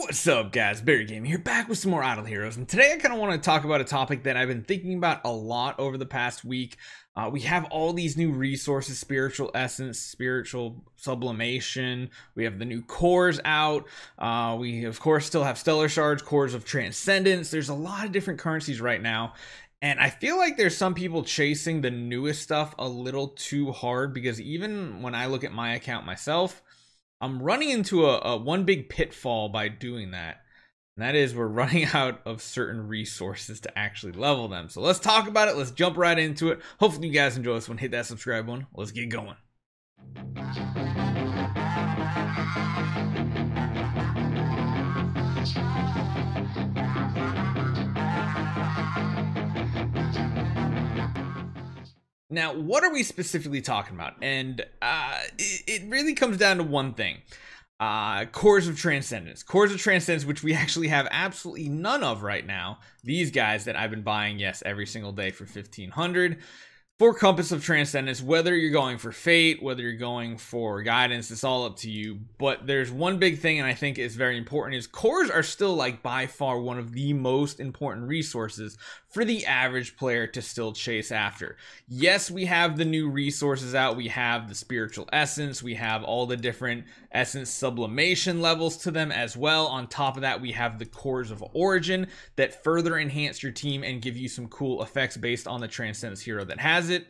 What's up, guys? Barry Game here, back with some more Idle Heroes, and today I kind of want to talk about a topic that I've been thinking about a lot over the past week. We have all these new resources: spiritual essence, spiritual sublimation. We have the new cores out. We of course still have Stellar Shards, cores of transcendence. There's a lot of different currencies right now, and I feel like there's some people chasing the newest stuff a little too hard, because even when I look at my account myself, I'm running into a one big pitfall by doing that. And that is, we're running out of certain resources to actually level them. So let's talk about it. Let's jump right into it. Hopefully you guys enjoy this one. Hit that subscribe button. Let's get going. Now, what are we specifically talking about? And it really comes down to one thing. Cores of Transcendence. Cores of Transcendence, which we actually have absolutely none of right now. These guys that I've been buying, yes, every single day for 1,500. For Compass of Transcendence, whether you're going for Fate, whether you're going for Guidance, it's all up to you. But there's one big thing, and I think is very important, is cores are still, like, by far one of the most important resources for the average player to still chase after. Yes, we have the new resources out. We have the spiritual essence. We have all the different essence sublimation levels to them as well. On top of that, we have the cores of origin that further enhance your team and give you some cool effects based on the Transcendence hero that has it.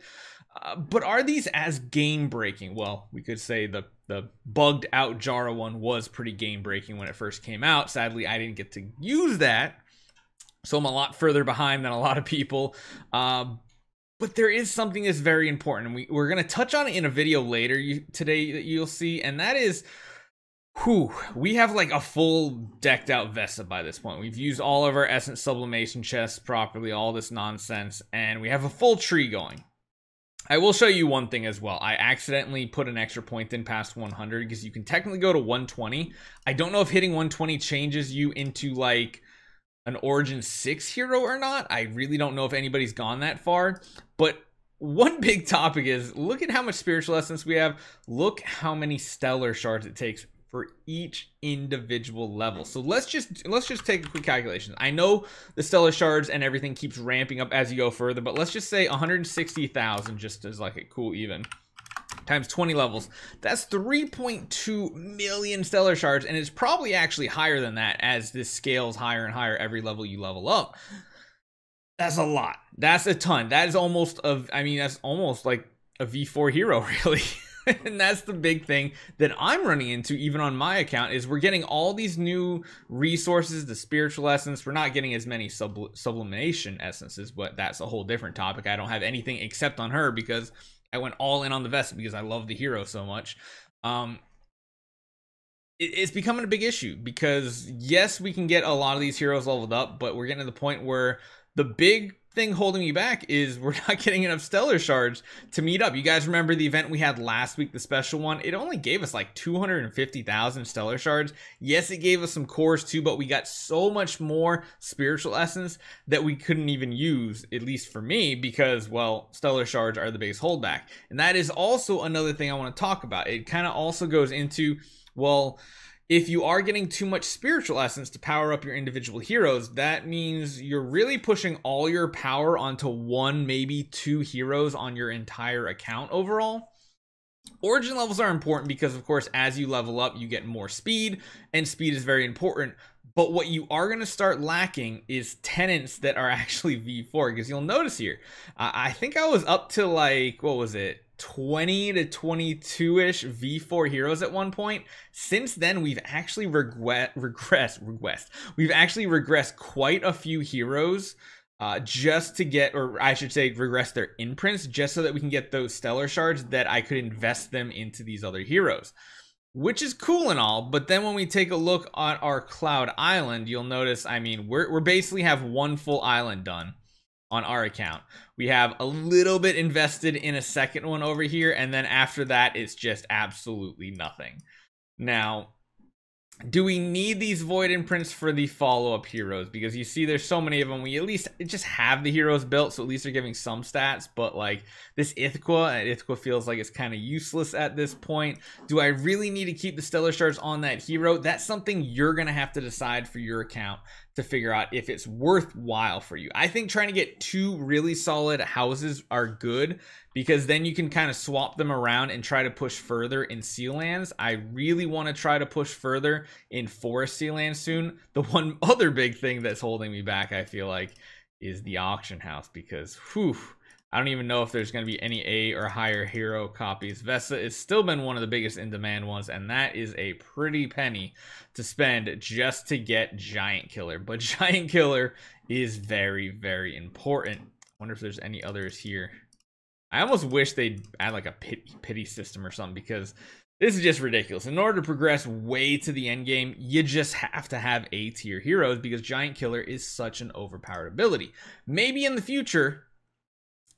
But are these as game breaking? Well, we could say the bugged out Jara one was pretty game breaking when it first came out. Sadly, I didn't get to use that, so I'm a lot further behind than a lot of people. But there is something that's very important. We're going to touch on it in a video later today that you'll see, and that is, we have like a full decked out Vesta by this point. We've used all of our essence sublimation chests properly, all this nonsense, and we have a full tree going. I will show you one thing as well. I accidentally put an extra point in past 100 because you can technically go to 120. I don't know if hitting 120 changes you into like an Origin 6 hero or not. I really don't know if anybody's gone that far. But one big topic is, look at how much spiritual essence we have. Look how many Stellar Shards it takes for each individual level. So let's just take a quick calculation. I know the Stellar Shards and everything keeps ramping up as you go further, but let's just say 160,000 just as like a cool even, times 20 levels. That's 3.2 million Stellar Shards, and it's probably actually higher than that as this scales higher and higher every level you level up. That's a lot. That's a ton. That is almost that's almost like a V4 hero, really. And that's the big thing that I'm running into even on my account, is we're getting all these new resources, the spiritual essence. We're not getting as many sublimation essences, but that's a whole different topic. I don't have anything except on her because I went all in on the Vesta because I love the hero so much. It's becoming a big issue because, yes, we can get a lot of these heroes leveled up, but we're getting to the point where the big thing holding me back is we're not getting enough Stellar Shards to meet up. You guys remember the event we had last week, the special one? It only gave us like 250,000 Stellar Shards. Yes, it gave us some cores too, but we got so much more spiritual essence that we couldn't even use, at least for me, because, well, Stellar Shards are the biggest holdback. And that is also another thing I want to talk about. It kind of also goes into, well, if you are getting too much spiritual essence to power up your individual heroes, that means you're really pushing all your power onto one, maybe two heroes on your entire account overall. Origin levels are important because, of course, as you level up, you get more speed, and speed is very important. But what you are going to start lacking is tenants that are actually V4, because you'll notice here, I think I was up to like, what was it? 20 to 22-ish V4 heroes at one point. Since then, we've actually regressed. We've actually regressed quite a few heroes just to get, or I should say regress their imprints, just so that we can get those Stellar Shards that I could invest them into these other heroes. Which is cool and all, but then when we take a look at our Cloud Island, you'll notice, I mean, we're basically have one full island done on our account. We have a little bit invested in a second one over here, and then after that, it's just absolutely nothing. Now, Do we need these void imprints for the follow-up heroes? Because you see there's so many of them. We at least just have the heroes built, so at least they're giving some stats. But like this Ithqua feels like it's kind of useless at this point. Do I really need to keep the Stellar Shards on that hero? That's something you're gonna have to decide for your account to figure out if it's worthwhile for you. I think trying to get 2 really solid houses are good, because then you can kind of swap them around and try to push further in Sea Lands. I really want to try to push further in Forest Sea Lands soon. The one other big thing that's holding me back, I feel like, is the auction house, because whew, I don't even know if there's going to be any A or higher hero copies. Vesta has still been one of the biggest in demand ones, and that is a pretty penny to spend just to get Giant Killer. But Giant Killer is very, very important. I wonder if there's any others here. I almost wish they'd add like a pity system or something, because this is just ridiculous. In order to progress way to the end game, you just have to have A tier heroes, because Giant Killer is such an overpowered ability. Maybe in the future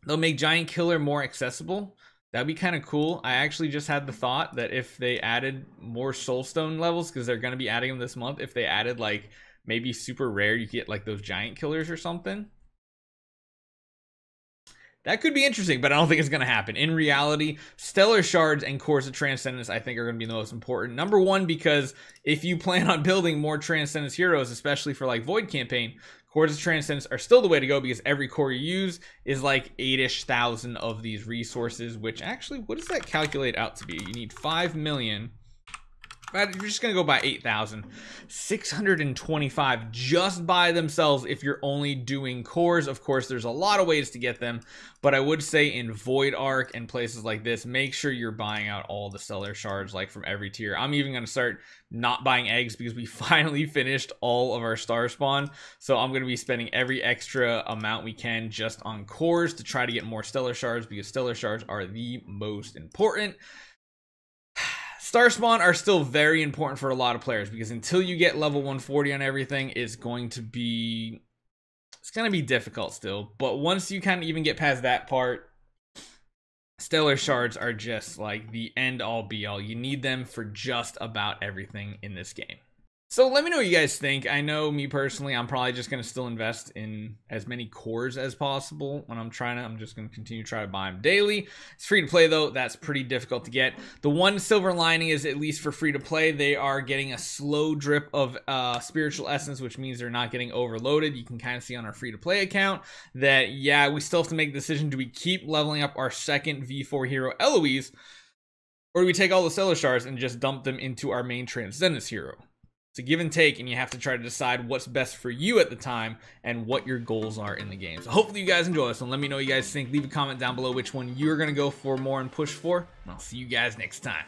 they'll make Giant Killer more accessible. That'd be kind of cool. I actually just had the thought that if they added more Soulstone levels, because they're going to be adding them this month, if they added like maybe super rare, you get like those Giant Killers or something. That could be interesting, but I don't think it's going to happen. In reality, Stellar Shards and Cores of Transcendence, I think, are going to be the most important. Number one, because if you plan on building more Transcendence heroes, especially for like Void campaign, Cores of Transcendence are still the way to go, because every core you use is like 8,000 of these resources, which actually, what does that calculate out to be? You need 5 million. But you're just going to go by 8,000. 625 just by themselves if you're only doing cores. Of course, there's a lot of ways to get them, but I would say in Void Arc and places like this, make sure you're buying out all the Stellar Shards, like from every tier. I'm even going to start not buying eggs, because we finally finished all of our star spawn. So I'm going to be spending every extra amount we can just on cores to try to get more Stellar Shards, because Stellar Shards are the most important. Star spawn are still very important for a lot of players, because until you get level 140 on everything, it's going to be difficult still. But once you kind of even get past that part, Stellar Shards are just like the end all be all. You need them for just about everything in this game. So let me know what you guys think. I know me personally, I'm probably just going to still invest in as many cores as possible when I'm just going to continue to try to buy them daily. It's free to play though. That's pretty difficult to get. The one silver lining is, at least for free to play, they are getting a slow drip of spiritual essence, which means they're not getting overloaded. You can kind of see on our free to play account that, yeah, we still have to make the decision. Do we keep leveling up our second V4 hero Eloise, or do we take all the Stellar Shards and just dump them into our main Transcendence hero? It's a give and take, and you have to try to decide what's best for you at the time and what your goals are in the game. So hopefully you guys enjoy this one. Let me know what you guys think. Leave a comment down below which one you're going to go for more and push for, and I'll see you guys next time.